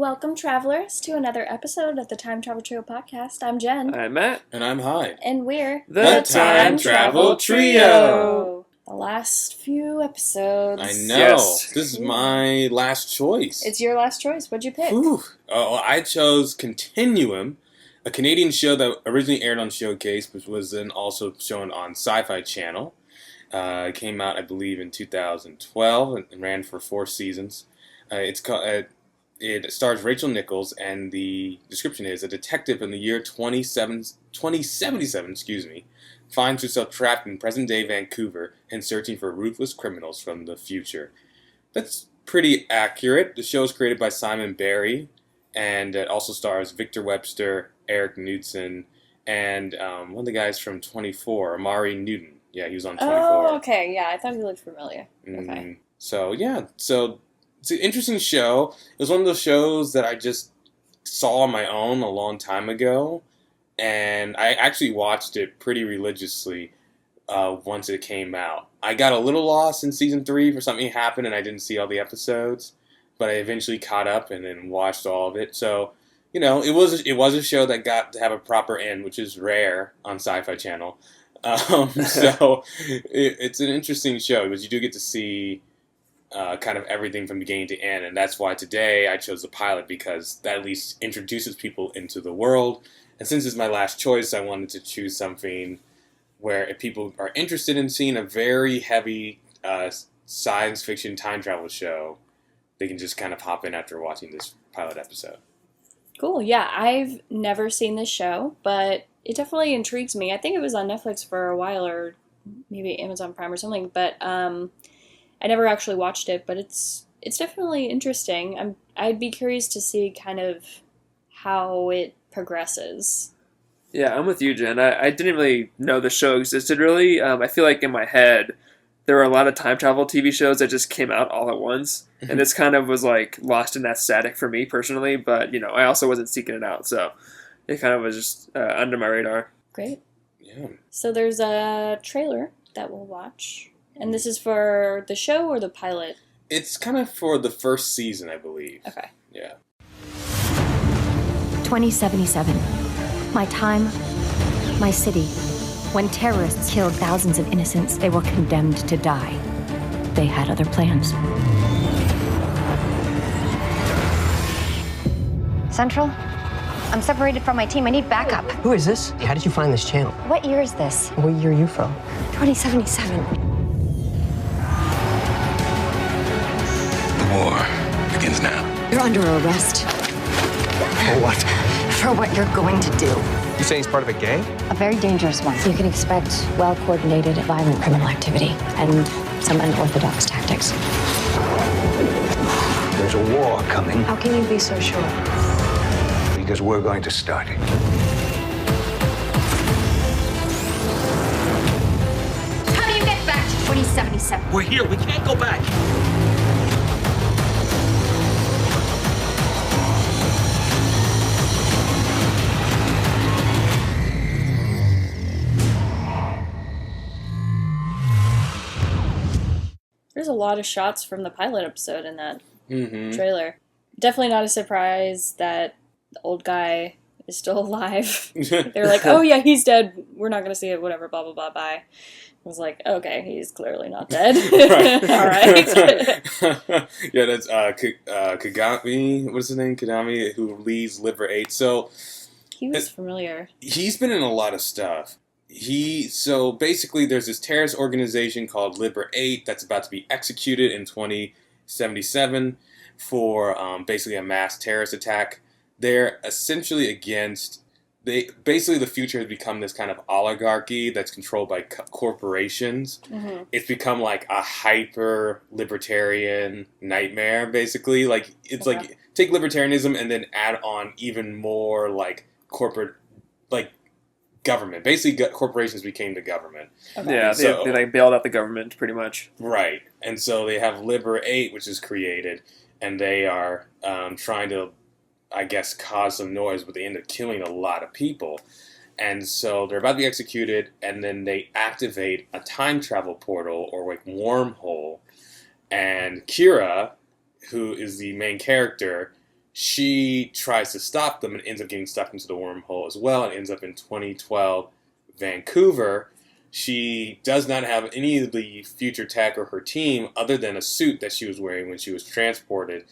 Welcome, travelers, to another episode of the Time Travel Trio podcast. I'm Jen. I'm Matt. And I'm Hyde. And we're The Time Travel Trio. The last few episodes. I know. Yes. This is my last choice. It's your last choice. What'd you pick? Whew. I chose Continuum, a Canadian show that originally aired on Showcase, but was then also shown on Sci-Fi Channel. It came out, I believe, in 2012 and ran for 4 seasons. It stars Rachel Nichols, and the description is, a detective in the year 2077, finds herself trapped in present-day Vancouver and searching for ruthless criminals from the future. That's pretty accurate. The show is created by Simon Barry, and it also stars Victor Webster, Eric Knudsen, and one of the guys from 24, Amari Newton. Yeah, he was on 24. Oh, okay. Yeah, I thought he looked familiar. Okay. So it's an interesting show. It was one of those shows that I just saw on my own a long time ago, and I actually watched it pretty religiously once it came out. I got a little lost in season 3 for something happened, and I didn't see all the episodes, but I eventually caught up and then watched all of it. So, it was a show that got to have a proper end, which is rare on Sci-Fi Channel. So it's an interesting show because you do get to see kind of everything from beginning to end, and that's why today I chose the pilot, because that at least introduces people into the world. And since it's my last choice, I wanted to choose something where if people are interested in seeing a very heavy science fiction time travel show, they can just kind of hop in after watching this pilot episode. Cool. Yeah, I've never seen this show, but it definitely intrigues me. I think it was on Netflix for a while, or maybe Amazon Prime or something, but I never actually watched it, but it's definitely interesting. I'd be curious to see kind of how it progresses. Yeah, I'm with you, Jen. I didn't really know the show existed, really. I feel like in my head, there were a lot of time travel TV shows that just came out all at once, and this kind of was like lost in that static for me personally, but I also wasn't seeking it out, so it kind of was just under my radar. Great. Yeah. So there's a trailer that we'll watch. And this is for the show or the pilot? It's kind of for the first season, I believe. Okay. Yeah. 2077. My time, my city. When terrorists killed thousands of innocents, they were condemned to die. They had other plans. Central? I'm separated from my team. I need backup. Who is this? How did you find this channel? What year is this? What year are you from? 2077. The war begins now. You're under arrest. For what? For what you're going to do. You say he's part of a gang? A very dangerous one. You can expect well-coordinated, violent criminal activity and some unorthodox tactics. There's a war coming How can you be so sure? because we're going to start it. How do you get back to 2077? We're here. We can't go back. There's a lot of shots from the pilot episode in that Mm-hmm. trailer. Definitely not a surprise that the old guy is still alive. They're like, oh yeah, he's dead. We're not going to see it, whatever, blah, blah, blah, bye. I was like, okay, he's clearly not dead. All right. Yeah, that's Kagami, what's his name? Kagami, who leads Liber 8. So He was familiar. he's been in a lot of stuff. So basically there's this terrorist organization called Liber 8 that's about to be executed in 2077 for basically a mass terrorist attack. They're essentially basically the future has become this kind of oligarchy that's controlled by corporations. Mm-hmm. It's become like a hyper libertarian nightmare, basically. Like it's Okay. like take libertarianism and then add on even more like corporate, like government. Basically, corporations became the government. Okay. Yeah, they like bailed out the government pretty much. Right. And so they have Liber 8, which is created, and they are trying to, I guess, cause some noise, but they end up killing a lot of people. And so they're about to be executed, and then they activate a time travel portal or like wormhole. And Kira, who is the main character, she tries to stop them and ends up getting stuck into the wormhole as well and ends up in 2012 Vancouver. She does not have any of the future tech or her team other than a suit that she was wearing when she was transported,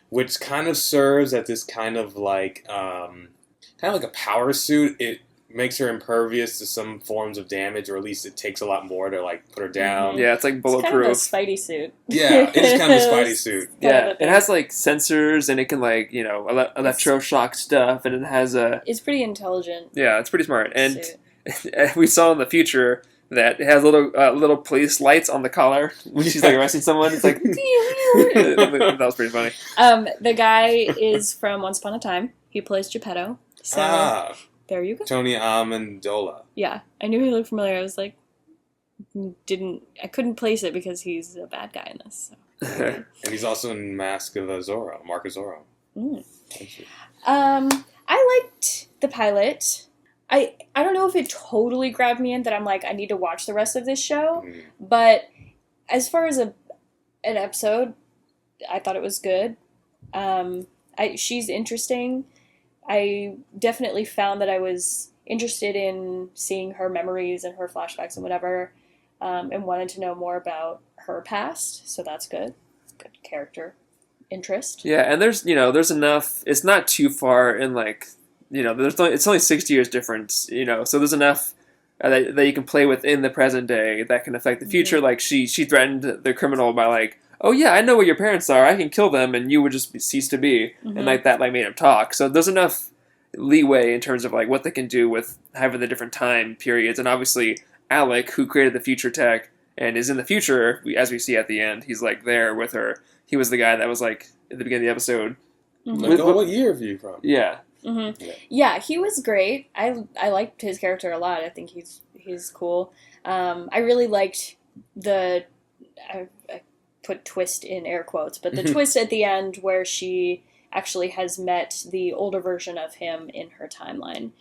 which kind of serves as this kind of like a power suit. It makes her impervious to some forms of damage, or at least it takes a lot more to like put her down. Yeah, it's like bulletproof. It's kind of a Spidey suit. Yeah, it is kind of a Spidey suit. Yeah, it has like sensors and it can like electroshock stuff, and it has a. It's pretty intelligent. Yeah, it's pretty smart, and we saw in the future that it has little police lights on the collar when she's like arresting someone. It's like that was pretty funny. The guy is from Once Upon a Time. He plays Geppetto. So there you go. Tony Amendola. Yeah, I knew he looked familiar. I was like, I couldn't place it because he's a bad guy in this. So. And he's also in Mask of Zorro, Mark Zorro. I liked the pilot. I don't know if it totally grabbed me in that I'm like, I need to watch the rest of this show. But as far as an episode, I thought it was good. She's interesting. I definitely found that I was interested in seeing her memories and her flashbacks and whatever, and wanted to know more about her past. So that's good. Good character interest. Yeah, and there's enough. It's not too far in like. It's only 60 years difference, so there's enough that you can play with in the present day that can affect the future. Like she threatened the criminal by like, oh yeah, I know what your parents are, I can kill them and you would just cease to be. And like that like made him talk. So there's enough leeway in terms of like what they can do with having the different time periods. And obviously Alec, who created the future tech and is in the future, as we see at the end, he's like there with her. He was the guy that was like at the beginning of the episode. Like, what year are you from? Yeah. Yeah, he was great. I liked his character a lot. I think he's cool. I really liked I put twist in air quotes, but the twist at the end where she actually has met the older version of him in her timeline,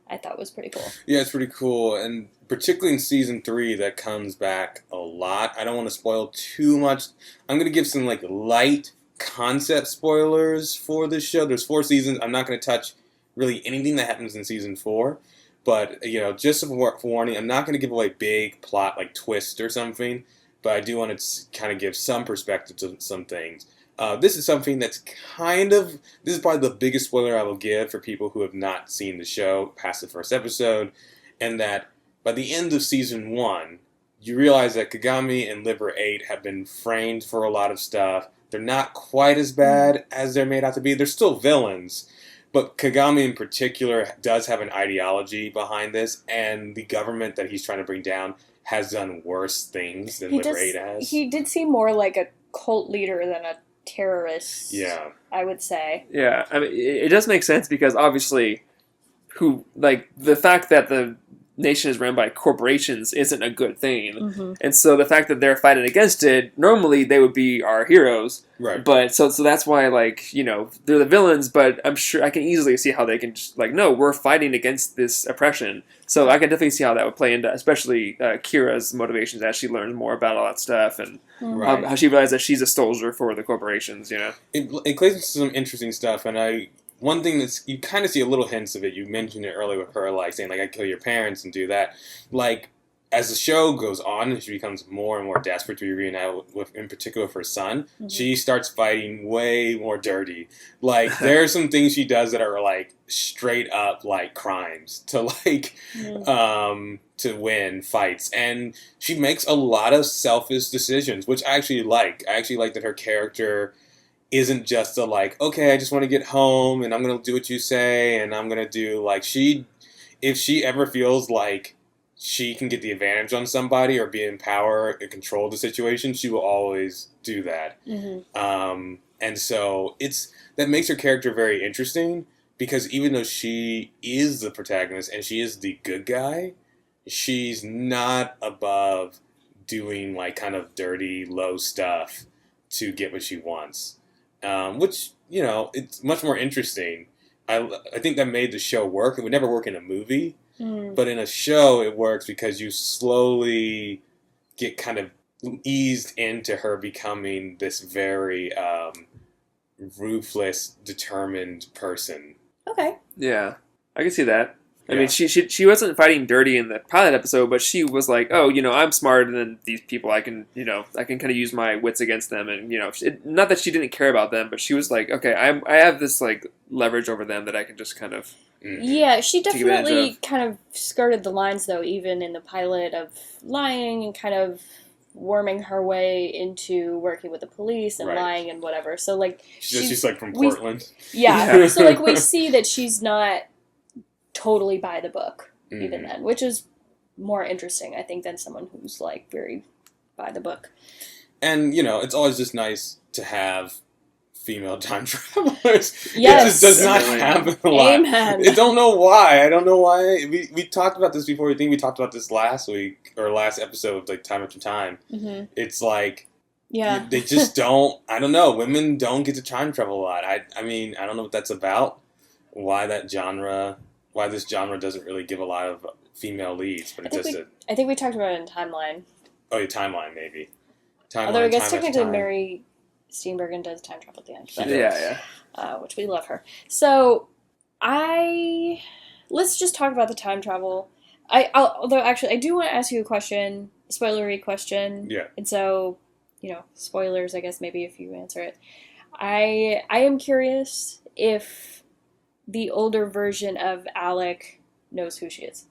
I thought was pretty cool. Yeah, it's pretty cool, and particularly in season 3, that comes back a lot. I don't want to spoil too much. I'm going to give some like light concept spoilers for this show. There's 4 seasons. I'm not going to touch really anything that happens in season 4, but just for warning, I'm not going to give away big plot like twist or something, but I do want to kind of give some perspective to some things. This is something that's this is probably the biggest spoiler I will give for people who have not seen the show past the first episode, and that by the end of season 1, you realize that Kagami and Liver 8 have been framed for a lot of stuff. They're not quite as bad as they're made out to be. They're still villains. But Kagami in particular does have an ideology behind this, and the government that he's trying to bring down has done worse things than Liver 8 has. He did seem more like a cult leader than a terrorist, I would say. Yeah, I mean, it does make sense because obviously the fact that the nation is run by corporations isn't a good thing. And so the fact that they're fighting against it, normally they would be our heroes. Right. But so that's why they're the villains, but I'm sure I can easily see how they can just no, we're fighting against this oppression. So I can definitely see how that would play into especially Kira's motivations as she learns more about all that stuff and how she realizes that she's a soldier for the corporations, It plays into some interesting stuff, and one thing that's, you kind of see a little hints of it, you mentioned it earlier with her, like, saying, like, I kill your parents and do that. Like, as the show goes on, and she becomes more and more desperate to be reunited with, in particular, with her son, she starts fighting way more dirty. Like, there are some things she does that are, like, straight up, like, crimes to, like, to win fights. And she makes a lot of selfish decisions, which I actually like. I actually like that her character isn't just a like, okay, I just want to get home and I'm going to do what you say and I'm going to do like if she ever feels like she can get the advantage on somebody or be in power and control the situation, she will always do that. And so that makes her character very interesting because even though she is the protagonist and she is the good guy, she's not above doing like kind of dirty, low stuff to get what she wants. Which, it's much more interesting. I think that made the show work. It would never work in a movie, but in a show it works because you slowly get kind of eased into her becoming this very ruthless, determined person. Okay. Yeah, I can see that. I Yeah. mean, she wasn't fighting dirty in the pilot episode, but she was like, oh, I'm smarter than these people. I can kind of use my wits against them, and not that she didn't care about them, but she was like, okay, I have this like leverage over them that I can just kind of. Yeah, she Take advantage definitely of. kind of skirted the lines, though, even in the pilot of lying and kind of worming her way into working with the police and Right. lying and whatever. So, like, She's like from we- Portland. yeah. Yeah. So, like, we see that she's not totally by the book, even Mhm. then, which is more interesting, I think, than someone who's, like, very by the book. And, it's always just nice to have female time travelers. Yes. It just does not Definitely. happen a lot. Amen. I don't know why. I don't know why. We talked about this before. I think we talked about this last week, or last episode, like time after time. Mm-hmm. It's like, Yeah. they just don't, I don't know, women don't get to time travel a lot. I mean, I don't know what that's about, why this genre doesn't really give a lot of female leads, but it just, I think we talked about it in Timeline. your timeline maybe. Timeline, Although I guess time after technically time. Mary Steenburgen does time travel at the end. But, Yeah. which we love her. So, let's just talk about the time travel. Although actually, I do want to ask you a question, a spoilery question. Yeah. And so, spoilers, I guess, maybe if you answer it. I am curious if the older version of Alec knows who she is.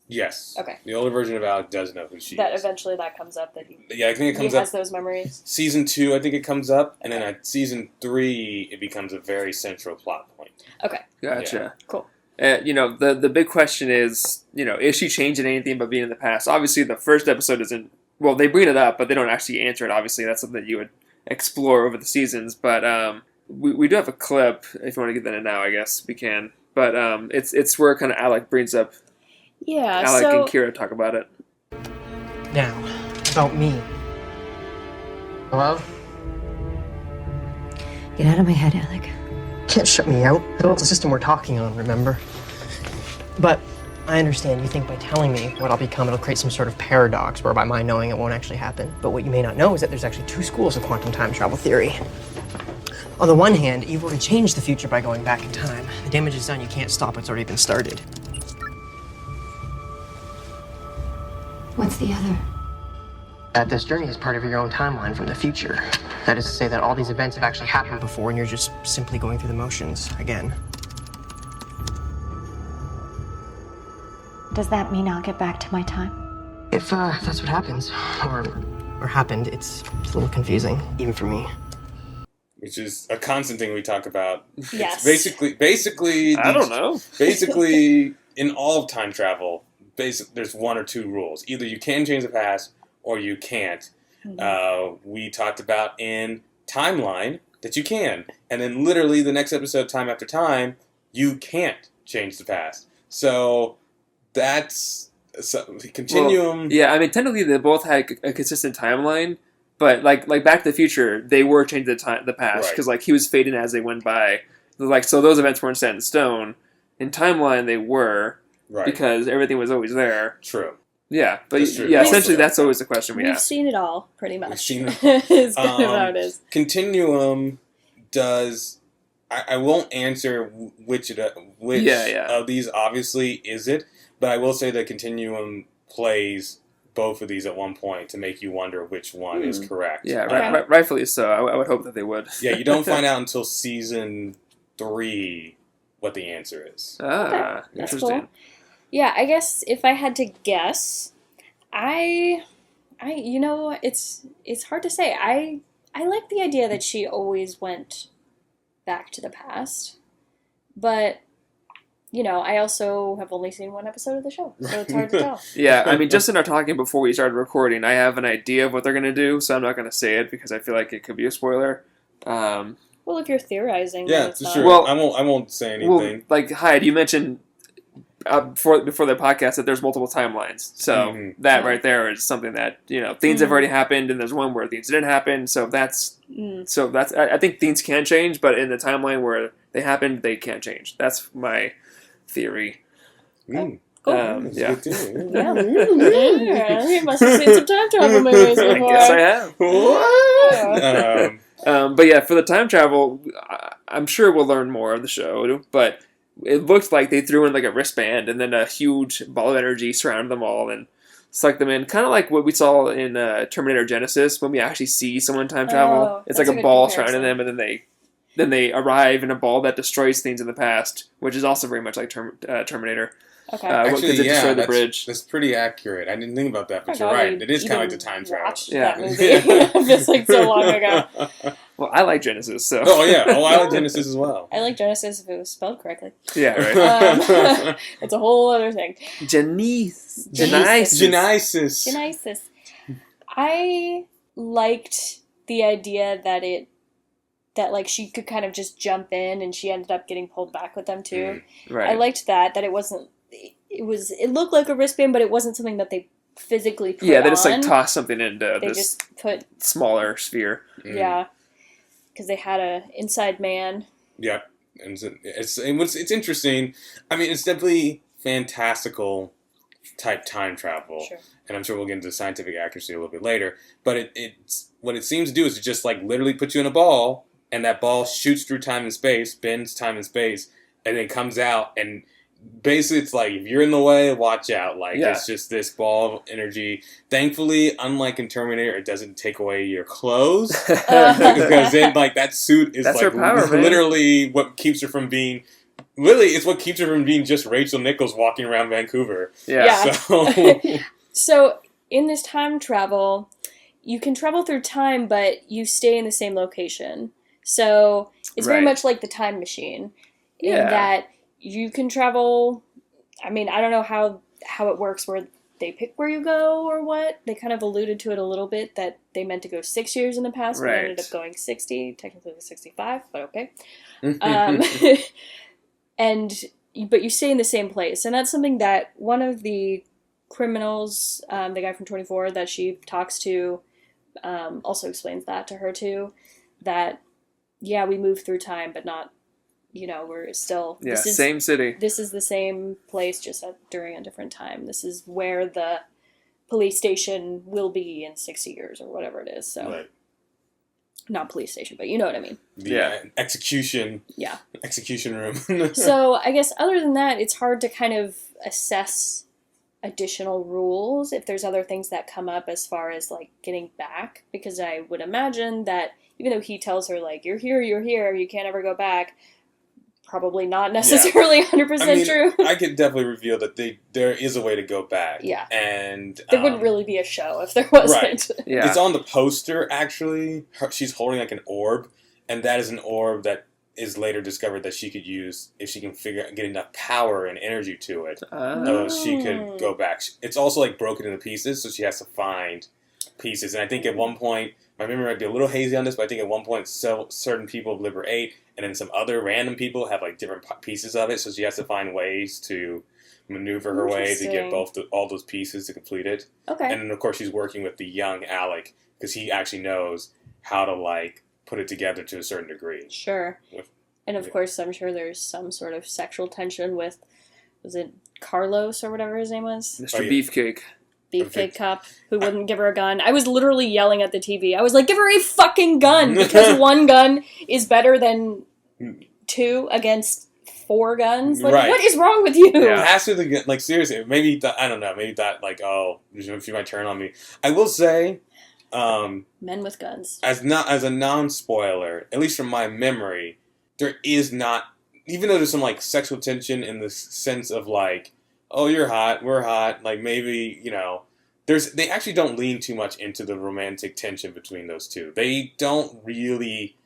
Yes. Okay. The older version of Alec does know who she That is. eventually that comes up, that Yeah, I think it he comes has up those memories. season 2, I think it comes up, and then at season 3, it becomes a very central plot point. Okay. Gotcha. Cool. The big question is she changing anything but being in the past? Obviously, the first episode isn't. Well, they bring it up, but they don't actually answer it. Obviously, that's something that you would explore over the seasons. But we do have a clip. If you want to get that in now, I guess we can. But it's where kind of Alec brings up. Yeah, Alec so and Kira talk about it. Now, about me. Hello? Get out of my head, Alec. Can't shut me out. I built the system we're talking on, remember? But I understand you think by telling me what I'll become, it'll create some sort of paradox whereby my knowing it won't actually happen. But what you may not know is that there's actually 2 schools of quantum time travel theory. On the one hand, you've already changed the future by going back in time. The damage is done, you can't stop what's already been started. What's the other? That this journey is part of your own timeline from the future. That is to say that all these events have actually happened before and you're just simply going through the motions again. Does that mean I'll get back to my time? If that's what happens, or happened, it's a little confusing, even for me. Which is a constant thing we talk about. Yes. It's basically... I don't know. Basically, in all of time travel, there's 1 or 2 rules. Either you can change the past, or you can't. We talked about in Timeline that you can. And then literally the next episode, Time After Time, you can't change the past. So that's... Continuum... Well, yeah, I mean, technically they both had a consistent timeline, but like Back to the Future, they were changing the past because he was fading as they went by. So those events weren't set in stone. In Timeline, they were because everything was always there. True. Yeah, but That's true. essentially that's always the question we We've ask. seen it all, pretty much. We've seen it. Is kind of how it is. Continuum does... I won't answer which of these obviously is it, but I will say that Continuum plays both of these at one point to make you wonder which one is correct. Yeah, rightfully so. I would hope that they would. Yeah, you don't find out until season 3 what the answer is. That's Interesting. cool. Yeah, I guess if I had to guess, it's hard to say. I like the idea that she always went back to the past, but I also have only seen 1 episode of the show, so it's hard to tell. Yeah, I mean, just in our talking before we started recording, I have an idea of what they're going to do, so I'm not going to say it because I feel like it could be a spoiler. Well, if you're theorizing, Yeah, then it's it's not. true. Well- I won't say anything. Well, like Hyde, you mentioned before the podcast that there's multiple timelines, so that right there is something that things have already happened, and there's one where things didn't happen. So that's I think things can change, but in the timeline where they happened, they can't change. That's my theory. Cool. That's Yeah. good too. Yeah, you must have seen some time travel movies I before. guess I have. What? But yeah, for the time travel, I'm sure we'll learn more of the show, but it looked like they threw in like a wristband and then a huge ball of energy surrounded them all and sucked them in. Kind of like what we saw in Terminator Genesis when we actually see someone time travel. Oh, It's like that's a a good ball comparison. surrounding them, and then they arrive in a ball that destroys things in the past, which is also very much like Terminator. Okay. Because Actually, it destroyed the that's, bridge. that's pretty accurate. I didn't think about that, but Oh you're my God, right. It is kind of like the even time travel. watched Yeah. that movie. Just like so long ago. Well, I like Genesis, so Oh yeah, oh I like Genesis as well. I like Genesis if it was spelled correctly. yeah, right. It's a whole other thing. Genesis. Genesis. Genesis. I liked the idea that like she could kind of just jump in, and she ended up getting pulled back with them too. Right. I liked that it wasn't. It looked like a wristband, but it wasn't something that they physically put Yeah, on. they just like toss something into They this just put smaller sphere. yeah, because they had a inside man. Yep, and it's interesting. I mean, it's definitely fantastical type time travel, Sure. and I'm sure we'll get into scientific accuracy a little bit later. But it's what it seems to do is to just like literally put you in a ball, and that ball shoots through time and space, bends time and space, and then comes out and. Basically, it's like, if you're in the way, watch out. Like, it's just this ball of energy. Thankfully, unlike in Terminator, it doesn't take away your clothes. Because then, like, that suit is, That's like, her power, man. literally what keeps her from being... Literally, it's what keeps her from being just Rachel Nichols walking around Vancouver. Yeah. So, So in this time travel, you can travel through time, but you stay in the same location. So it's very Right. much like the time machine in Yeah. that you can travel. I mean, I don't know how it works where they pick where you go or what. They kind of alluded to it a little bit that they meant to go 6 years in the past, but ended up going 60. Technically, it was 65, but okay. But you stay in the same place, and that's something that one of the criminals, the guy from 24 that she talks to, also explains that to her too. That yeah, we move through time, but not. We're still... Yeah, same city. This is the same place, just during a different time. This is where the police station will be in 60 years, or whatever it is. So, right. Not police station, but you know what I mean. Execution room. So, I guess other than that, it's hard to kind of assess additional rules if there's other things that come up as far as, like, getting back. Because I would imagine that even though he tells her, like, you're here, you can't ever go back... Probably not necessarily 100% true. I could definitely reveal that there is a way to go back. Yeah. And there wouldn't really be a show if there wasn't. Right. Yeah. It's on the poster, actually. She's holding like an orb, and that is an orb that is later discovered that she could use if she can get enough power and energy to it. So she could go back. It's also like broken into pieces, so she has to find pieces. And I think at one point, my memory might be a little hazy on this, but I think at one point certain people liberate, and then some other random people have like different pieces of it, so she has to find ways to maneuver her way to get all those pieces to complete it. Okay. And then of course she's working with the young Alec, because he actually knows how to like put it together to a certain degree. Sure. And of course, I'm sure there's some sort of sexual tension with, was it Carlos or whatever his name was? Mr. Beefcake. Beefcake Cop, who wouldn't give her a gun. I was literally yelling at the TV. I was like, give her a fucking gun! Because one gun is better than 2 against 4 guns. Like, Right. what is wrong with you? Yeah. Ask her to like seriously. Maybe he thought, I don't know. Maybe he thought like, oh, she might turn on me. I will say, Men with guns. as a non-spoiler, at least from my memory, there is not, even though there's some like sexual tension in the sense of like, oh, you're hot, we're hot, like maybe, they actually don't lean too much into the romantic tension between those two. They don't really,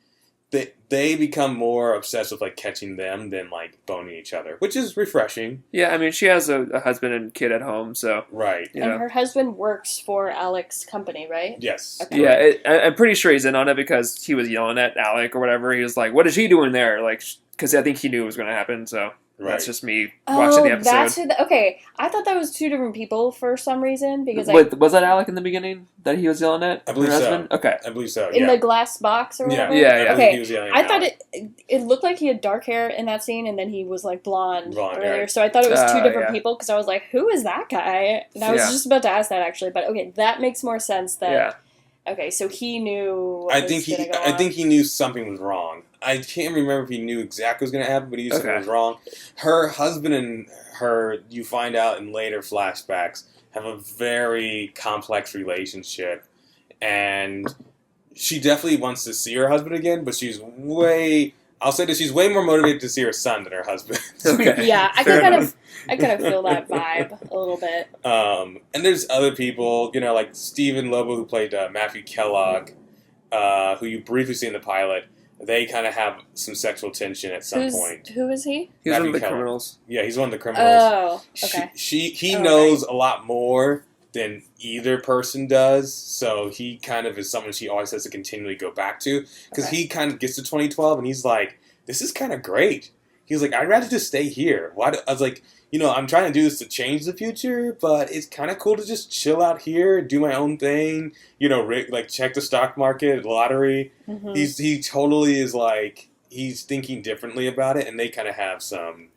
they become more obsessed with like catching them than like boning each other, which is refreshing. Yeah, I mean, she has a husband and kid at home, so... Right. And her husband works for Alec's company, right? Yes. Okay. Yeah, I'm pretty sure he's in on it because he was yelling at Alec or whatever. He was like, what is he doing there? Like, because I think he knew it was going to happen, so... Right. That's just me watching the episode. That's okay. I thought that was 2 different people for some reason because Wait, was that Alec in the beginning that he was yelling at? I believe her so. husband? Okay. I believe so. in the glass box or whatever. Yeah. Okay. He was yelling I at thought Alec. it looked like he had dark hair in that scene, and then he was like blonde earlier. right. So I thought it was 2 different yeah. people because I was like, "Who is that guy?" And I was Yeah. just about to ask that actually, but okay, that makes more sense. That Okay, so he knew. What I was think he gonna go I on. think he knew something was wrong. I can't remember if he knew exactly what was going to happen, but he knew something Okay. was wrong. Her husband and her, you find out in later flashbacks, have a very complex relationship, and she definitely wants to see her husband again, but I'll say that she's way more motivated to see her son than her husband. Okay. Yeah, I Fair can enough. kind of feel that vibe a little bit. And there's other people, like Stephen Lobo, who played Matthew Kellogg, who you briefly see in the pilot. They kind of have some sexual tension at some point. Who is he? He was one of the Kellogg. criminals. Yeah, he's one of the criminals. Oh, okay. He Oh, knows a lot more than either person does, so he kind of is someone she always has to continually go back to, because Okay. he kind of gets to 2012 and he's like, this is kind of great. He's like, I'd rather just stay here. I was like, I'm trying to do this to change the future, but it's kind of cool to just chill out here, do my own thing, like check the stock market, lottery. Mhm. He totally is like, he's thinking differently about it, and they kind of have some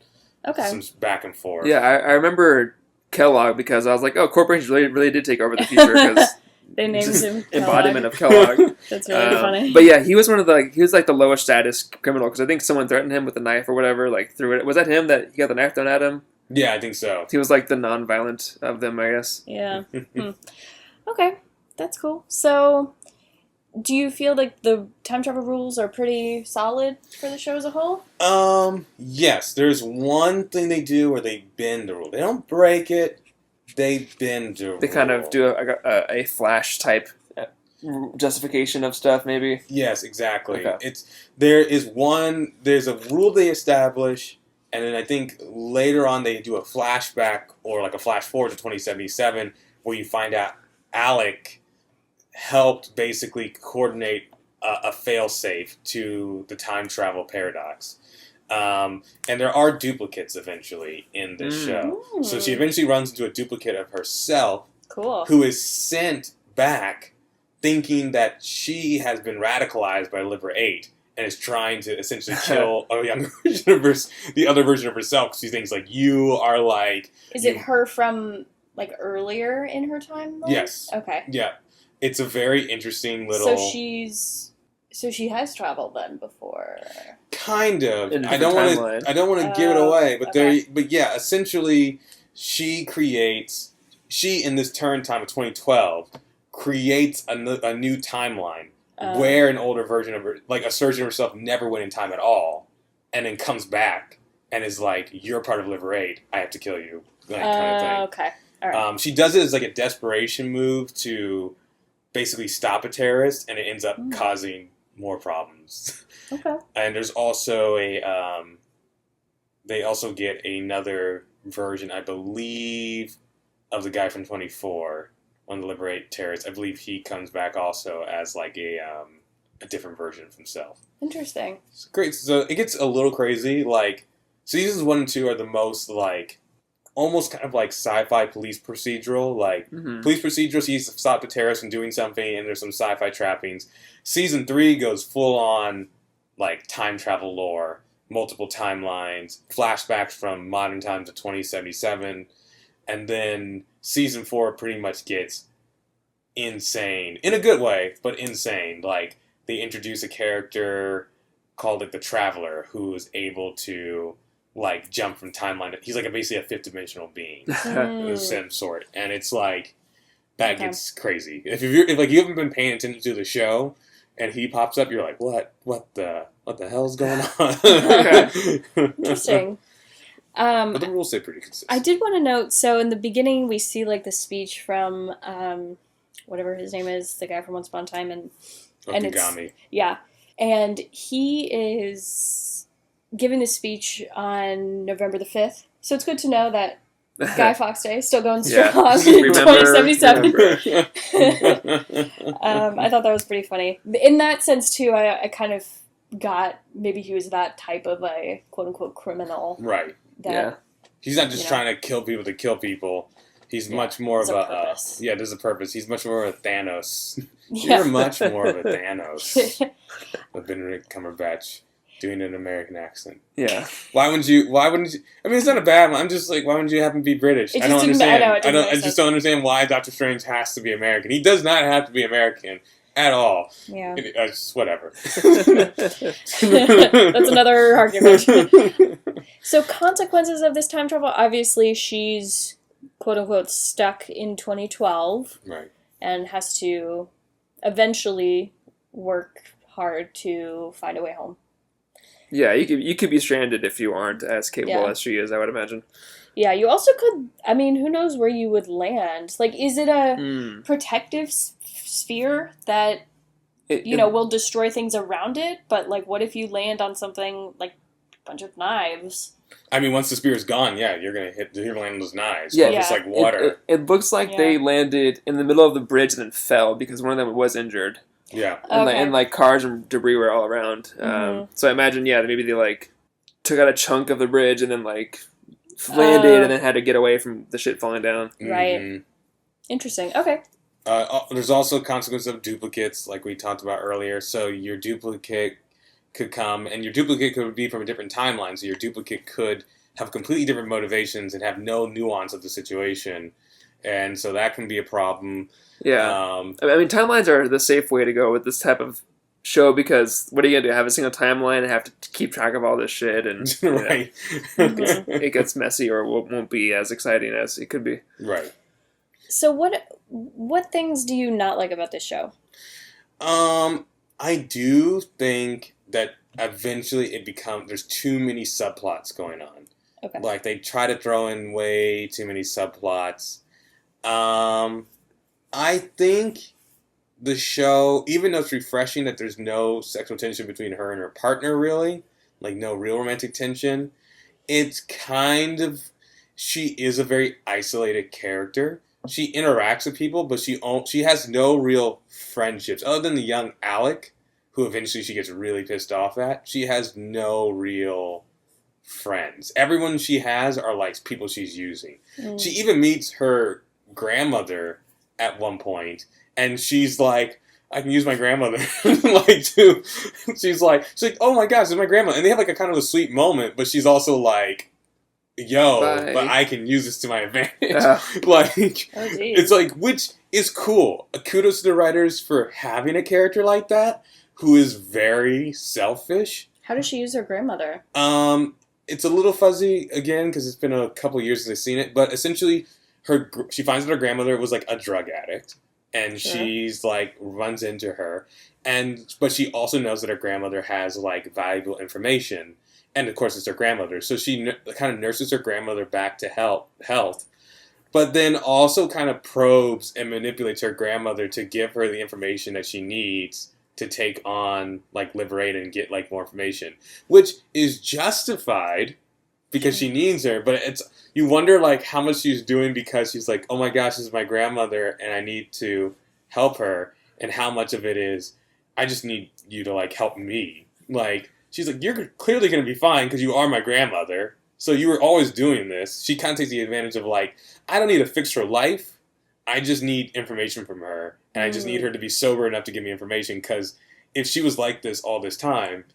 back and forth. Yeah, I remember Kellogg because I was like, oh, corporations really did take over the future because They named him embodiment of Kellogg. Kellogg. That's really funny. But yeah, he was he was like the lowest status criminal because I think someone threatened him with a knife or whatever, like threw it. Was that him that he got the knife thrown at him? Yeah, I think so. He was like the non-violent of them, I guess. Yeah. Okay, that's cool. So, do you feel like the time travel rules are pretty solid for the show as a whole? Yes, there's one thing they do where they bend the rule. They don't break it, they bend the rule. They kind of do a flash type justification of stuff, maybe. Yes, exactly. Okay. There's a rule they establish, and then I think later on they do a flashback or like a flash forward to 2077 where you find out Alec helped basically coordinate a failsafe to the time travel paradox. And there are duplicates eventually in this show. So she eventually runs into a duplicate of herself Cool. who is sent back thinking that she has been radicalized by Liver 8 and is trying to essentially kill a younger version of the other version of herself because she thinks, like, you are like... Is it her from, like, earlier in her timeline? Yes. Okay. Yeah. It's a very interesting little... So she has traveled then before. Kind of. In a I don't want timeline. to. I don't want to give it away, but okay. But yeah, essentially, she in this turn time of 2012 creates a new timeline where an older version of her, like a version of herself, never went in time at all, and then comes back and is like, "You're part of Liver 8. I have to kill you." Kind of thing. Okay. All right. She does it as like a desperation move to basically stop a terrorist, and it ends up causing more problems. Okay. And there's also they also get another version, I believe, of the guy from 24 on the Liberate terrorists. I believe he comes back also as like a different version of himself. Interesting. It's great. So it gets a little crazy. Like seasons 1 and 2 are the most like almost kind of like sci-fi police procedural. Like police procedural, he's stopped the terrorist from doing something, and there's some sci-fi trappings. Season 3 goes full on like time travel lore, multiple timelines, flashbacks from modern times to 2077, and then season 4 pretty much gets insane in a good way, but insane. Like they introduce a character called like the Traveler who is able to like jump from timeline. He's like basically a fifth dimensional being of some sort, and it's like that gets crazy. If you haven't been paying attention to the show, and he pops up, you're like, what the hell's going on? Interesting. But the rules stay pretty consistent. I did want to note, so in the beginning we see like the speech from whatever his name is, the guy from Once Upon a Time, and Okigami. Yeah. And he is giving the speech on November the 5th. So it's good to know that Guy Fawkes Day is still going strong in 2077. I thought that was pretty funny. In that sense, too, I kind of got maybe he was that type of a quote-unquote criminal. Right. That, He's not just trying to kill people to kill people. He's much more of a purpose. there's a purpose. He's much more of a Thanos. Yeah. You're much more of a Thanos. With Benedict Cumberbatch doing an American accent. Yeah. Why wouldn't you? I mean, it's not a bad one. I'm just like, why wouldn't you have him be British? I just I just don't understand why Doctor Strange has to be American. He does not have to be American. at all. Yeah. It's whatever. That's another argument. So consequences of this time travel, obviously she's quote unquote stuck in 2012 Right. and has to eventually work hard to find a way home. Yeah, you could be stranded if you aren't as capable Yeah. as she is, I would imagine. Yeah, you also could, I mean, who knows where you would land? Like, is it a Mm. protective sphere that, will destroy things around it? But, like, what if you land on something, like, a bunch of knives? I mean, once the spear is gone, yeah, you're gonna land on those knives. Yeah. Or if it's like water. It looks like they Yeah. landed in the middle of the bridge and then fell because one of them was injured. Yeah. And like cars and debris were all around. Mhm. So I imagine, maybe they like took out a chunk of the bridge and then like landed and then had to get away from the shit falling down. Right. Mhm. Interesting. Okay. There's also consequences of duplicates, like we talked about earlier. So your duplicate could come, and your duplicate could be from a different timeline. So your duplicate could have completely different motivations and have no nuance of the situation, and so that can be a problem. Yeah. I mean, timelines are the safe way to go with this type of show because what are you going to do? Have a single timeline and have to keep track of all this shit and Right. it gets messy or won't be as exciting as it could be. Right. So what things do you not like about this show? I do think that eventually there's too many subplots going on. Okay. Like they try to throw in way too many subplots. I think the show, even though it's refreshing that there's no sexual tension between her and her partner, really, like no real romantic tension, it's she is a very isolated character. She interacts with people, but she has no real friendships other than the young Alec, who eventually she gets really pissed off at. She has no real friends. Everyone she has are like people she's using. She even meets her grandmother at one point, and she's like, I can use my grandmother. She's like, oh my gosh, it's my grandma. And they have like a kind of a sweet moment, but she's also like, yo, Bye. but I can use this to my advantage. Oh, geez. It's like, which is cool. Kudos to the writers for having a character like that who is very selfish. How does she use her grandmother? It's a little fuzzy again because it's been a couple years since I've seen it, but essentially she finds that her grandmother was like a drug addict, and she's like runs into her, but she also knows that her grandmother has like valuable information, and of course it's her grandmother, so she kind of nurses her grandmother back to health, but then also kind of probes and manipulates her grandmother to give her the information that she needs to take on, like, Liberate and get, like, more information. Which is justified because she needs her, but you wonder, like, how much she's doing because she's like, oh my gosh, this is my grandmother and I need to help her, and how much of it is, I just need you to, like, help me. Like, she's like, you're clearly going to be fine because you are my grandmother, so you were always doing this. She kind of takes the advantage of, like, I don't need to fix her life, I just need information from her, and I just need her to be sober enough to give me information, because if she was like this all this time,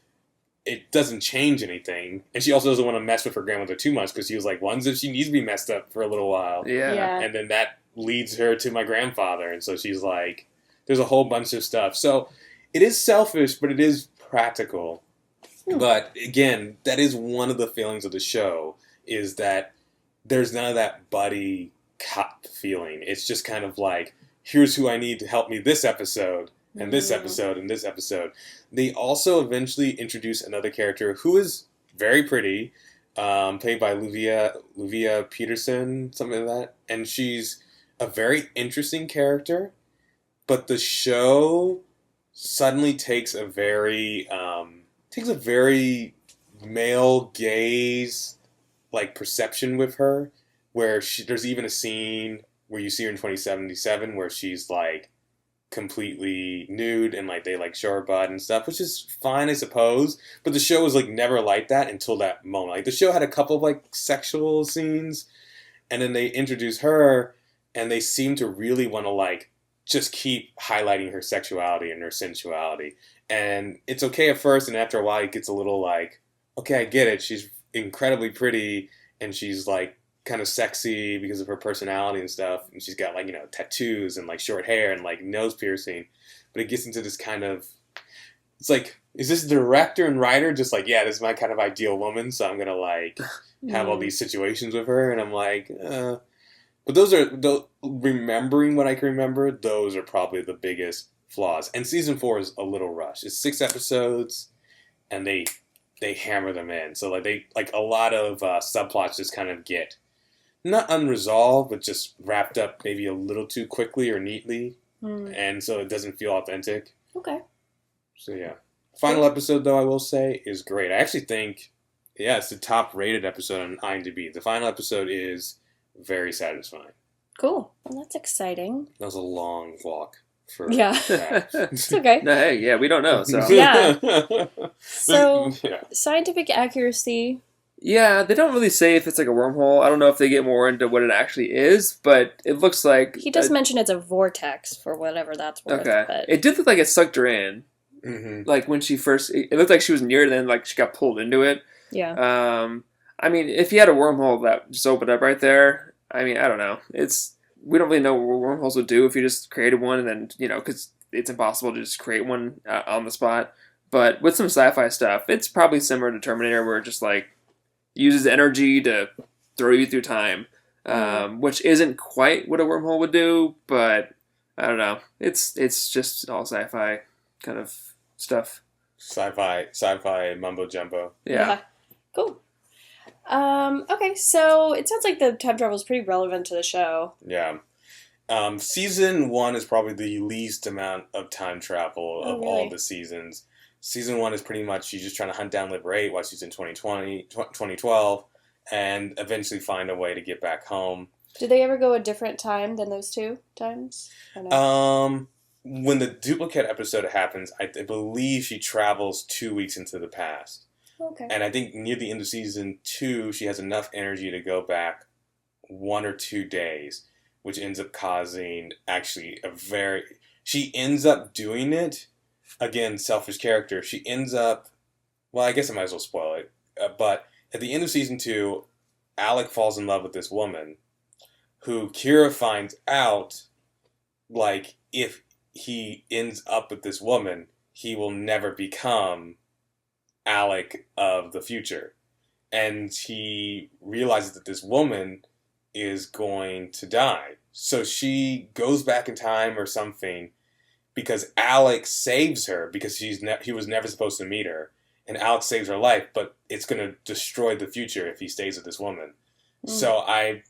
it doesn't change anything. And she also doesn't want to mess with her grandmother too much, because she was like, one's if she needs to be messed up for a little while. Yeah. And then that leads her to my grandfather, and so she's like, there's a whole bunch of stuff. So it is selfish, but it is practical. But again, that is one of the feelings of the show, is that there's none of that buddy cop feeling. It's just kind of like, here's who I need to help me this episode, and this episode, and this episode. They also eventually introduce another character who is very pretty, played by Luvia Peterson, something like that. And she's a very interesting character, but the show suddenly takes a very male gaze, like, perception with her, where there's even a scene where you see her in 2077 where she's like completely nude and like they like show her butt and stuff, which is fine, I suppose. But the show was like never like that until that moment. Like the show had a couple of like sexual scenes, and then they introduce her, and they seem to really want to like just keep highlighting her sexuality and her sensuality. And it's okay at first, and after a while it gets a little like, okay, I get it. She's incredibly pretty, and she's like kind of sexy because of her personality and stuff, and she's got like, you know, tattoos and like short hair and like nose piercing, but it gets into this kind of, it's like, is this director and writer just like, yeah, this is my kind of ideal woman, so I'm gonna like have all these situations with her, and I'm like, but remembering what I can remember, those are probably the biggest flaws. And season 4 is a little rushed. It's 6 episodes, and they hammer them in. So like a lot of subplots just kind of get not unresolved, but just wrapped up maybe a little too quickly or neatly, and so it doesn't feel authentic. Okay. So yeah, final episode though I will say is great. I actually think, yeah, it's the top rated episode on IMDb. The final episode is very satisfying. Cool. Well, that's exciting. That was a long walk for Yeah. that. It's okay. No, hey, yeah, we don't know. So Yeah. So, yeah. scientific accuracy. yeah, they don't really say if it's like a wormhole. I don't know if they get more into what it actually is, but it looks like He does mention it's a vortex for whatever that's worth. okay. But It did look like it sucked her in. Mm-hmm. Like when she first, it looked like she was near it, and then like she got pulled into it. yeah. I mean, if you had a wormhole that just opened up right there, I mean, I don't know. We don't really know what wormholes would do if you just created one, and then because it's impossible to just create one on the spot. But with some sci-fi stuff, it's probably similar to Terminator, where it just like uses energy to throw you through time, which isn't quite what a wormhole would do. But I don't know. It's just all sci-fi kind of stuff. Sci-fi mumbo jumbo. Yeah. Cool. Okay, so it sounds like the time travel is pretty relevant to the show. Yeah. Season 1 is probably the least amount of time travel of all the seasons. Season 1 is pretty much she's just trying to hunt down Liber 8 while she's in 2012, and eventually find a way to get back home. Did they ever go a different time than those 2 times? Or no? When the duplicate episode happens, I believe she travels 2 weeks into the past. Okay. And I think near the end of season 2, she has enough energy to go back 1 or 2 days, which ends up causing actually she ends up doing it, again, selfish character, she ends up, well, I guess I might as well spoil it, but at the end of season 2, Alec falls in love with this woman, who Kira finds out, like, if he ends up with this woman, he will never become Alec of the future. And he realizes that this woman is going to die. So she goes back in time or something because Alec saves her because he was never supposed to meet her. And Alec saves her life, but it's going to destroy the future if he stays with this woman. So I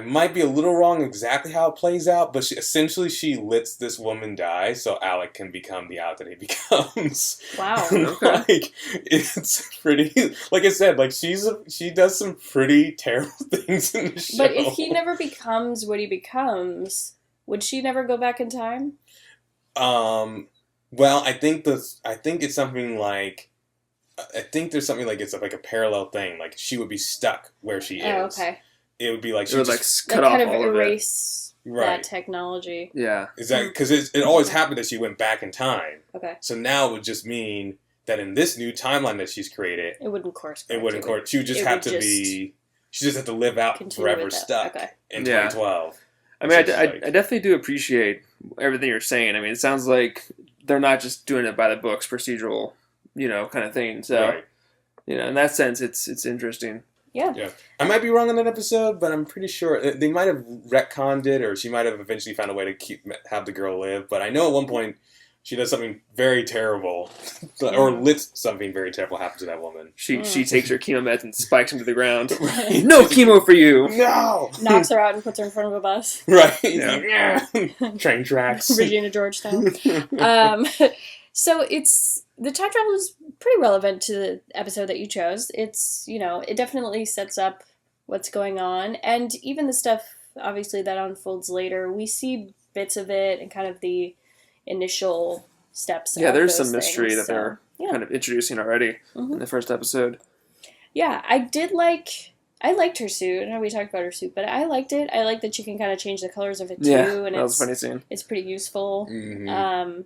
might be a little wrong exactly how it plays out, but essentially she lets this woman die so Alec can become the Alec that he becomes. Wow. Like, it's pretty, like I said, like she does some pretty terrible things in the show. But if he never becomes what he becomes, would she never go back in time? Well, I think it's something like, I think there's something like it's like a parallel thing. Like she would be stuck where she is. Oh, okay. It would be like It would like cut That off kind of all of it. erase that Right. technology. Yeah. Exactly, because it always happened that she went back in time. Okay. So now it would just mean that in this new timeline that she's created, It wouldn't course correct. it wouldn't court. She would just it have would to just be. She just have to live out continue forever with that. stuck Okay. in Yeah. 2012. I mean, So I it's like- definitely do appreciate everything you're saying. I mean, it sounds like they're not just doing it by the books, procedural, kind of thing. So, Right. in that sense, it's interesting. Yeah. Yeah, I might be wrong on that episode, but I'm pretty sure they might have retconned it, or she might have eventually found a way to have the girl live. But I know at one point she does something very terrible, or lets something very terrible happen to that woman. She takes her chemo meds and spikes him to the ground. Right. No chemo for you. No. Knocks her out and puts her in front of a bus. Right. Yeah. Train tracks. Regina Georgetown. So the time travel is pretty relevant to the episode that you chose. It's, it definitely sets up what's going on. And even the stuff, obviously, that unfolds later, we see bits of it and kind of the initial steps. Yeah, of there's those some mystery things. that they're kind of introducing already in the first episode. Yeah, I liked her suit. I know we talked about her suit, but I liked it. I like that you can kind of change the colors of it too. Yeah, and that was a funny scene. It's pretty useful. Mhm.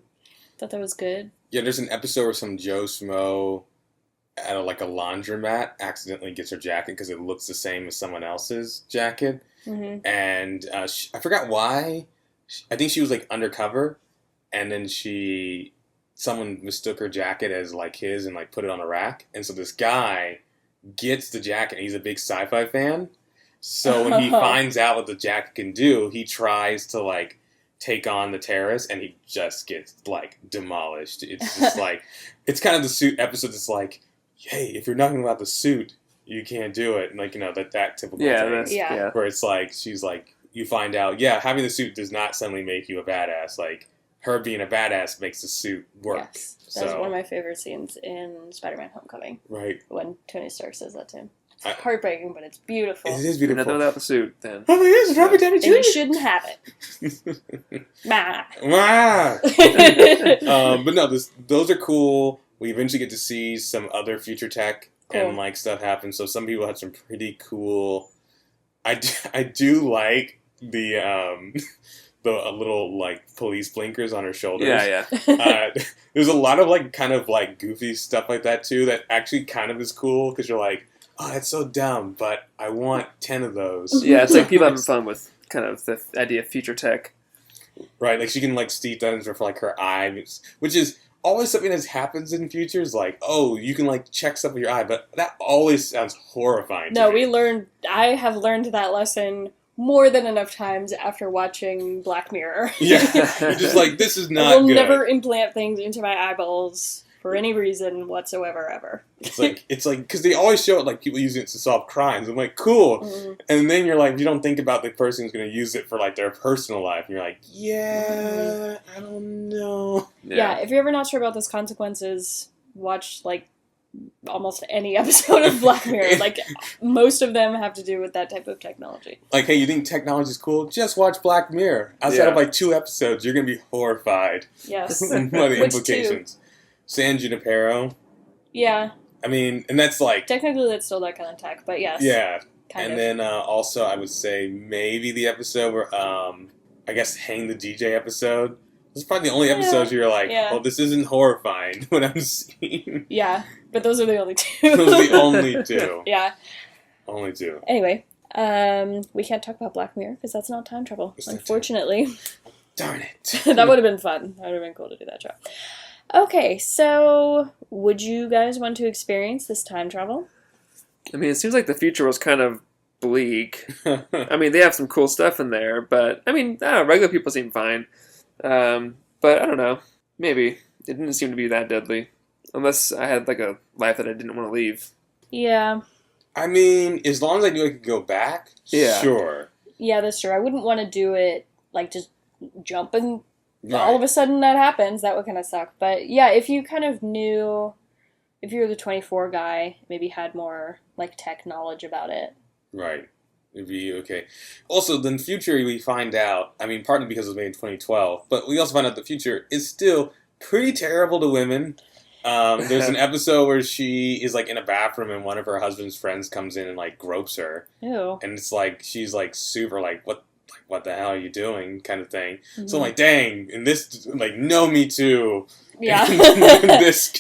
Thought that was good. Yeah, there's an episode where some Joe Smo at a laundromat accidentally gets her jacket because it looks the same as someone else's jacket. Mm-hmm. And I forgot why. I think she was like undercover, and then someone mistook her jacket as like his and like put it on a rack, and so this guy gets the jacket. He's a big sci-fi fan, so when he finds out what the jacket can do, he tries to like take on the terrorist, and he just gets like demolished. It's just like it's kind of the suit episode. It's like, hey, if you're not about the suit, you can't do it, and like that typical thing. Yeah. Where it's like she's like, you find out, yeah, having the suit does not suddenly make you a badass. Like her being a badass makes the suit work. Yes. That's So one of my favorite scenes in Spider-Man Homecoming. right, When Tony Stark says that to him. It's heartbreaking, but it's beautiful. it is Nothing beautiful. without the suit, then. Oh my goodness, Robert Downey And you Jr. shouldn't have it. Ma. Wow. But no, those are cool. We eventually get to see some other future tech and Cool. like stuff happen. So some people had some pretty cool. I do like the little like police blinkers on her shoulders. Yeah. There's a lot of like kind of like goofy stuff like that too that actually kind of is cool because you're like, oh, that's so dumb, but I want 10 of those. Yeah, it's like people having fun with kind of the idea of future tech. Right, like she can like Steve Dunn's for like her eye, which is always something that happens in futures. Like, oh, you can like check stuff with your eye, but that always sounds horrifying. No, to me. I have learned that lesson more than enough times after watching Black Mirror. Yeah, you're just like, this is I not will good. never implant things into my eyeballs for any reason whatsoever, ever. It's like because they always show it like people using it to solve crimes. I'm like, cool, and then you're like, you don't think about the person who's going to use it for like their personal life, and you're like, yeah, I don't know. Yeah, if you're ever not sure about those consequences, watch like almost any episode of Black Mirror. Like most of them have to do with that type of technology. Like, hey, you think technology is cool? Just watch Black Mirror. Outside of like 2 episodes, you're going to be horrified Yes. by the Which implications. San Junipero. Yeah. I mean, and that's like, Technically, that's still that kind of tech, but yes. yeah. Kind And of. then also, I would say maybe the episode where, I guess, Hang the DJ episode. This is probably the only episodes where you're like, well, this isn't horrifying what I'm seeing. Yeah, but those are the only two. Those are the only 2. Yeah. Only 2. Anyway, we can't talk about Black Mirror because that's not time travel, unfortunately. Darn it. That would have been fun. That would have been cool to do that show. Okay, so would you guys want to experience this time travel? I mean, it seems like the future was kind of bleak. I mean, they have some cool stuff in there, but I mean, I don't know, regular people seem fine. But I don't know. Maybe. It didn't seem to be that deadly. Unless I had like a life that I didn't want to leave. Yeah. I mean, as long as I knew I could go back, sure. Yeah, that's true. I wouldn't want to do it, like, just jump and all of a sudden that happens. That would kind of suck. But yeah, if you kind of knew, if you were the 24 guy, maybe had more, like, tech knowledge about it. Right. It'd be okay. Also, in the future, we find out, I mean, partly because it was made in 2012, but we also find out the future is still pretty terrible to women. There's an episode where she is, like, in a bathroom and one of her husband's friends comes in and, like, gropes her. Ew. And it's like, she's, like, super, like, what the hell are you doing, kind of thing. Mm-hmm. So I'm like, dang, in this, like, no Me Too. Yeah. in this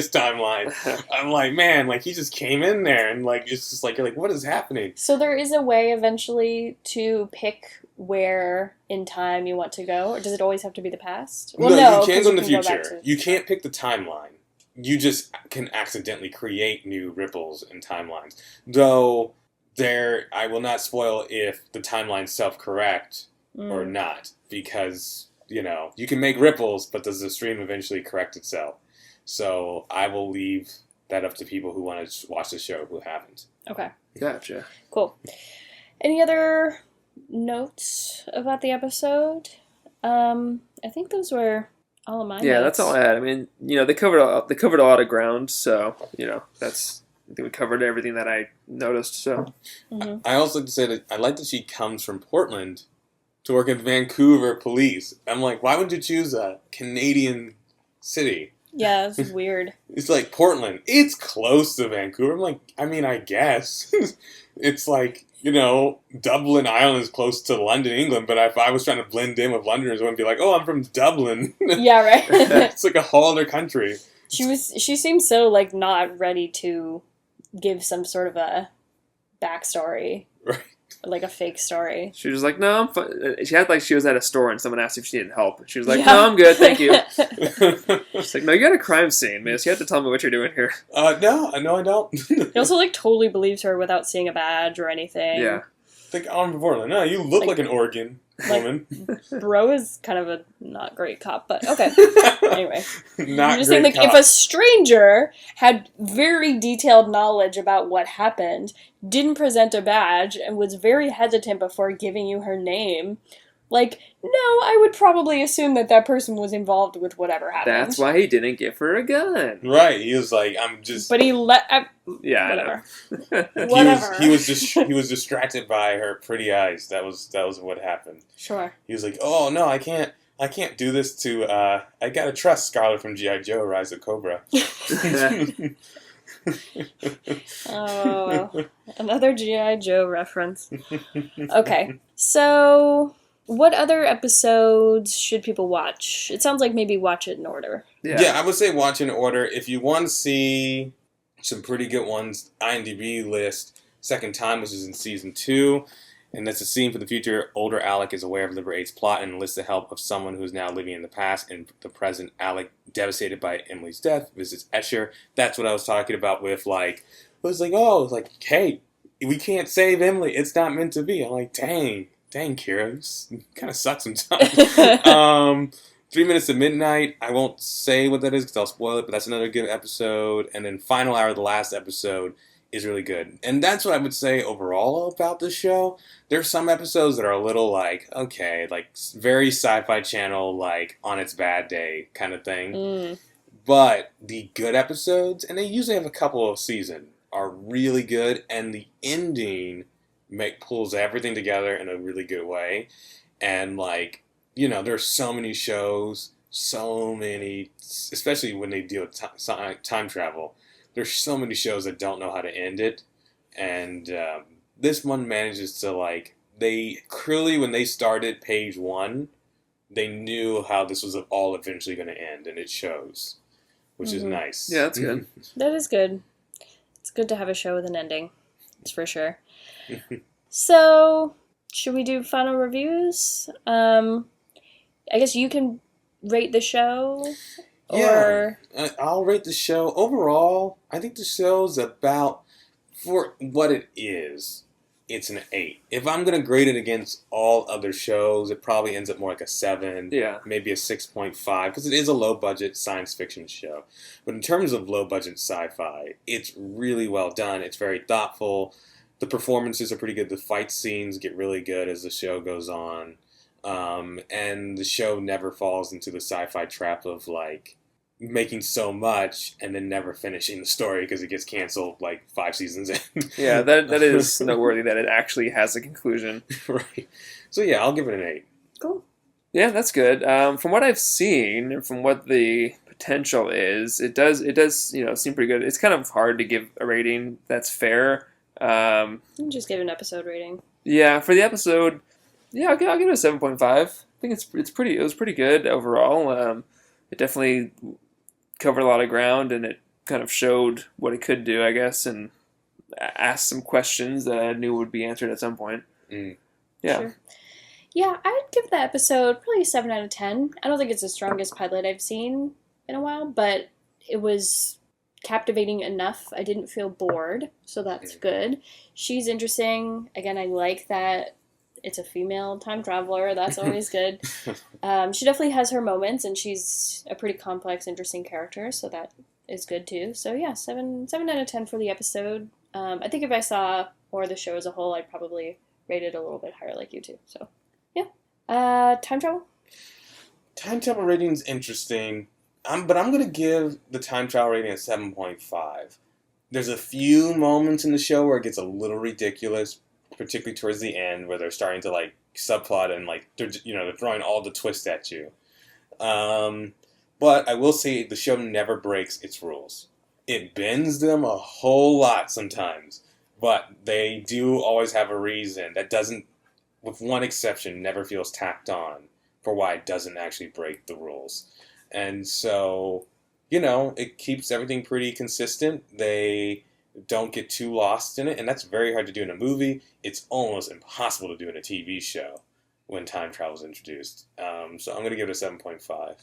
timeline. I'm like, man, like, he just came in there and, like, it's just like, you're like, what is happening? So there is a way eventually to pick where in time you want to go, or does it always have to be the past? Well, no, you can go in the go back future. You can't pick the timeline. You just can accidentally create new ripples in timelines. Though, I will not spoil if the timeline's self-correct or not, because, you know, you can make ripples, but does the stream eventually correct itself? So I will leave that up to people who want to watch the show who haven't. Okay. Gotcha. Cool. Any other notes about the episode? I think those were all of my notes. That's all I had. I mean, you know, they covered a lot of ground, so, you know, I think we covered everything that I noticed, so. Mm-hmm. I also like to say that I like that she comes from Portland to work in Vancouver police. I'm like, why would you choose a Canadian city? Yeah, this is weird. It's like Portland. It's close to Vancouver. I'm like, I mean, I guess. It's like, you know, Dublin, Ireland is close to London, England, but if I was trying to blend in with Londoners, I wouldn't be like, oh, I'm from Dublin. Yeah, right. It's like a whole other country. She seemed so, like, not ready to give some sort of a backstory. Right. like a fake story. She was like, no, I'm fine. She had like she was at a store and someone asked if she needed help. She was like, Yeah. no, I'm good, thank you. She's like, no, you're at a crime scene, miss. You have to tell me what you're doing here. No, I don't. He also like totally believes her without seeing a badge or anything. Yeah. Think on before. Like, no, you look Like- like an Oregon woman. Bro is kind of a not great cop, but okay. Anyway. Not I'm just great saying, like, cop. if a stranger had very detailed knowledge about what happened, didn't present a badge, and was very hesitant before giving you her name, like, no, I would probably assume that that person was involved with whatever happened. That's why he didn't give her a gun. Right, he was like, I'm just. But he Yeah, whatever. I know. Whatever. He was distracted by her pretty eyes. That was what happened. Sure. He was like, oh no, I can't do this to. I gotta trust Scarlet from G.I. Joe: Rise of Cobra. Oh, another G.I. Joe reference. Okay, so what other episodes should people watch? It sounds like maybe watch it in order. Yeah, I would say watch in order. If you want to see some pretty good ones, IMDb list Second Time, which is in season 2, and that's a scene for the future. Older Alec is aware of Liber 8's plot and enlists the help of someone who's now living in the past. In the present, Alec, devastated by Emily's death, visits Escher. That's what I was talking about with, like, it was like, hey, we can't save Emily. It's not meant to be. I'm like, dang, Kira, this kind of sucks sometimes. 3 Minutes to Midnight, I won't say what that is because I'll spoil it, but that's another good episode. And then Final Hour, the last episode, is really good. And that's what I would say overall about the show. There's some episodes that are a little like, okay, like very Sci-Fi Channel, like on its bad day kind of thing. But the good episodes, and they usually have a couple of seasons, are really good. And the ending pulls everything together in a really good way. And like, you know, there's so many shows, especially when they deal with time travel. There's so many shows that don't know how to end it, and this one manages to, like, they clearly, when they started page 1, they knew how this was all eventually going to end, and it shows, which is nice. Yeah, that's good. That is good. It's good to have a show with an ending. That's for sure. So, should we do final reviews? I guess you can rate the show. Yeah, I'll rate the show. Overall, I think the show's about, for what it is, it's an 8. If I'm going to grade it against all other shows, it probably ends up more like a 7, maybe a 6.5, because it is a low-budget science fiction show. But in terms of low-budget sci-fi, it's really well done. It's very thoughtful. The performances are pretty good. The fight scenes get really good as the show goes on. And the show never falls into the sci-fi trap of, like, making so much and then never finishing the story because it gets canceled like 5 seasons in. Yeah, that is noteworthy that it actually has a conclusion. Right. So yeah, I'll give it an 8. Cool. Yeah, that's good. From what I've seen and from what the potential is, it does seem pretty good. It's kind of hard to give a rating that's fair. Just give an episode rating. Yeah, for the episode, I'll give it a 7.5. I think it was pretty good overall. It definitely covered a lot of ground, and it kind of showed what it could do, I guess, and asked some questions that I knew would be answered at some point. Yeah. Sure. Yeah, I'd give that episode probably a 7 out of 10. I don't think it's the strongest pilot I've seen in a while, but it was captivating enough. I didn't feel bored, so that's good. She's interesting. Again, I like that it's a female time traveler. That's always good. She definitely has her moments, and she's a pretty complex, interesting character, so that is good too. So yeah, 7 out of 10 for the episode. I think if I saw more of the show as a whole, I'd probably rate it a little bit higher like you too. So yeah. Time travel? Time travel rating's interesting. But I'm going to give the time travel rating a 7.5. There's a few moments in the show where it gets a little ridiculous, particularly towards the end, where they're starting to, like, subplot and, like, they're throwing all the twists at you. But I will say the show never breaks its rules. It bends them a whole lot sometimes, but they do always have a reason that doesn't, with one exception, never feels tacked on for why it doesn't actually break the rules. And so, it keeps everything pretty consistent. They don't get too lost in it, and that's very hard to do in a movie. It's almost impossible to do in a TV show when time travel is introduced. So I'm going to give it a 7.5.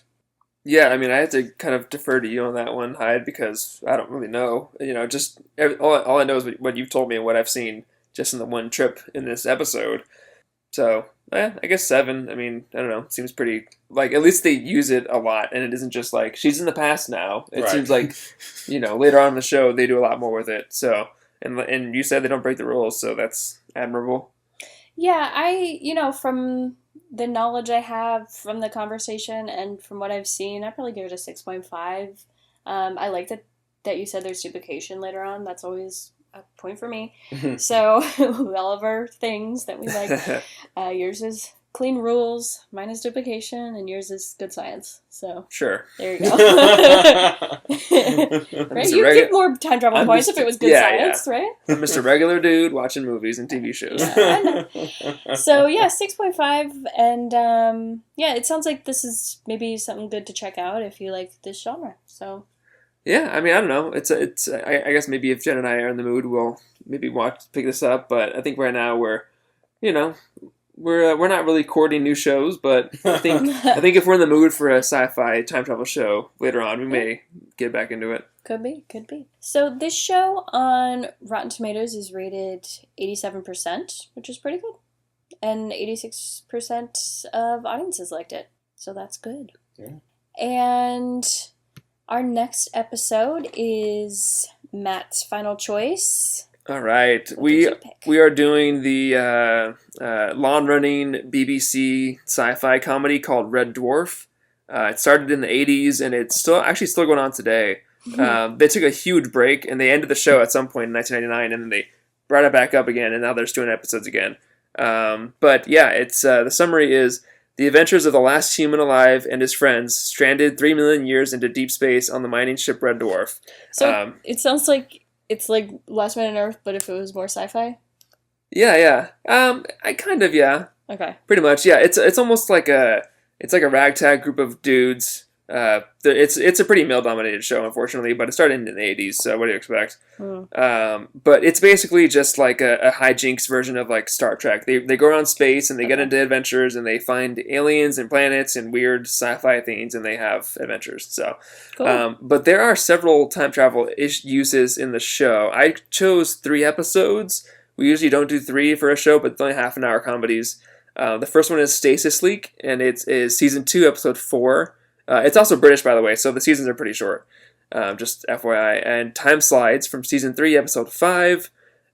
Yeah, I mean, I had to kind of defer to you on that one, Hyde, because I don't really know. Just all I know is what you've told me and what I've seen just in the one trip in this episode. So, I guess 7. I mean, I don't know. It seems pretty, like, at least they use it a lot, and it isn't just like, she's in the past now. It Right. seems like, later on in the show, they do a lot more with it. So, and you said they don't break the rules, so that's admirable. Yeah, from the knowledge I have from the conversation and from what I've seen, I'd probably give it a 6.5. I like that you said there's duplication later on. That's always a point for me. So, all of our things that we like, yours is clean rules, mine is duplication, and yours is good science. So, Sure. there you go. Right? You'd give more time travel points if it was good science, right? I'm just a regular dude watching movies and TV shows. Yeah, I know. So, 6.5. And, it sounds like this is maybe something good to check out if you like this genre. So, yeah, I mean, I don't know. I guess maybe if Jen and I are in the mood, we'll maybe pick this up. But I think right now we're not really courting new shows. But I think if we're in the mood for a sci-fi time travel show later on, we may get back into it. Could be. So this show on Rotten Tomatoes is rated 87%, which is pretty good. And 86% of audiences liked it. So that's good. Yeah. And our next episode is Matt's final choice. All right, What did you pick? we are doing the long-running BBC sci-fi comedy called Red Dwarf. It started in the 80s, and it's still going on today. They took a huge break, and they ended the show at some point in 1999, and then they brought it back up again, and now they're just doing episodes again. But yeah, it's the summary is: the adventures of the last human alive and his friends stranded 3 million years into deep space on the mining ship Red Dwarf. So it sounds like it's like Last Man on Earth, but if it was more sci-fi? Yeah. Yeah. Okay. Pretty much, yeah. It's almost like a ragtag group of dudes. It's a pretty male-dominated show, unfortunately, but it started in the 80s, so what do you expect? But it's basically just like a hijinks version of like Star Trek. They go around space and they get into adventures and they find aliens and planets and weird sci-fi things and they have adventures. So, Cool. but there are several time travel uses in the show. I chose 3 episodes. We usually don't do 3 for a show, but it's only half-an-hour comedies. The first one is Stasis Leak, and it is season 2, episode 4. It's also British, by the way, so the seasons are pretty short. Just FYI. And Time Slides from season 3, episode 5.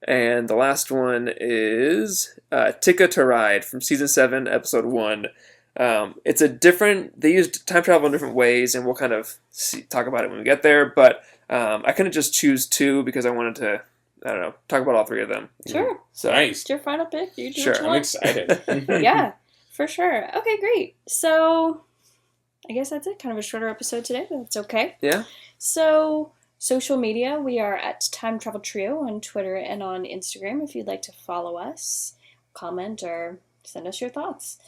And the last one is Tika to Ride from season 7, episode 1. They use time travel in different ways, and we'll kind of talk about it when we get there. But I couldn't just choose 2 because I wanted to, talk about all 3 of them. Sure. So, Nice. It's your final pick. You do Sure. what you I'm want. excited. Yeah, for sure. Okay, great. So I guess that's it. Kind of a shorter episode today, but that's okay. Yeah. So social media, we are at Time Travel Trio on Twitter and on Instagram if you'd like to follow us, comment, or send us your thoughts.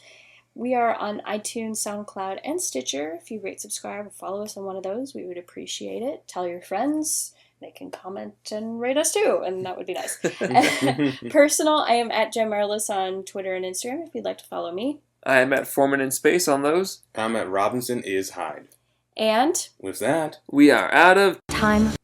We are on iTunes, SoundCloud, and Stitcher. If you rate, subscribe, or follow us on one of those, we would appreciate it. Tell your friends. They can comment and rate us too, and that would be nice. Personal, I am at Jen Marlis on Twitter and Instagram if you'd like to follow me. I am at Foreman in Space on those. I'm at Robinson is Hyde. And With that, We are out of Time